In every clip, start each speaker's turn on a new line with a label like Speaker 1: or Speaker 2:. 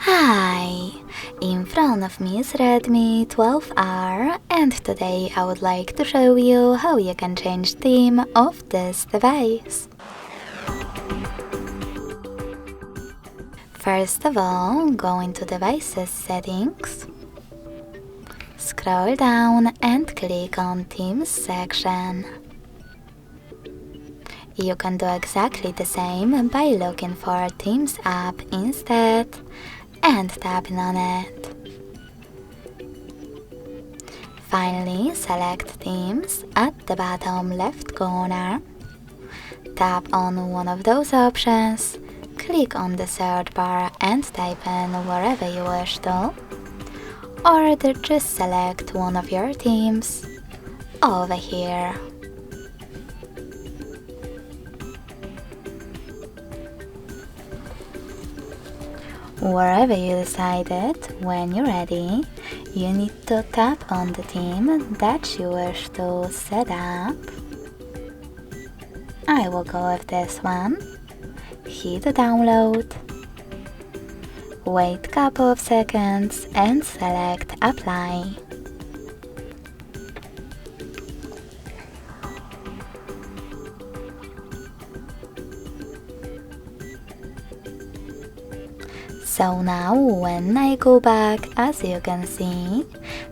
Speaker 1: Hi! In front of me is Redmi 12R, and today I would like to show you how you can change theme of this device. First of all, go into Devices Settings, scroll down and click on Themes section. You can do exactly the same by looking for Themes app instead and tapping on it. Finally, select Themes at the bottom left corner. Tap on one of those options, click on the search bar and type in wherever you wish to, or just select one of your themes over here. Wherever you decided, when you're ready, you need to tap on the theme that you wish to set up. I will go with this one. Hit download. Wait couple of seconds and select apply. So now when I go back, as you can see,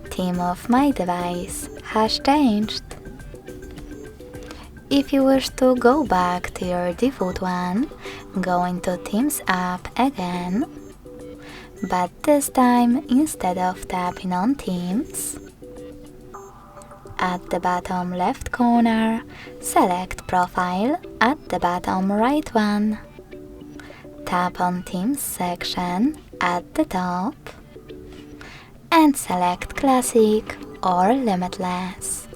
Speaker 1: theme of my device has changed. If you wish to go back to your default one, go into Themes app again, but this time instead of tapping on Themes, at the bottom left corner, select Profile at the bottom right one. Tap on Themes section at the top and select Classic or Limitless.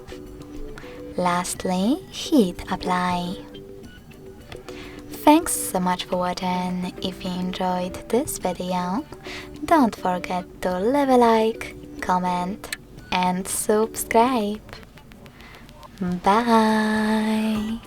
Speaker 1: Lastly, hit apply. Thanks so much for watching. If you enjoyed this video, don't forget to leave a like, comment and subscribe. Bye!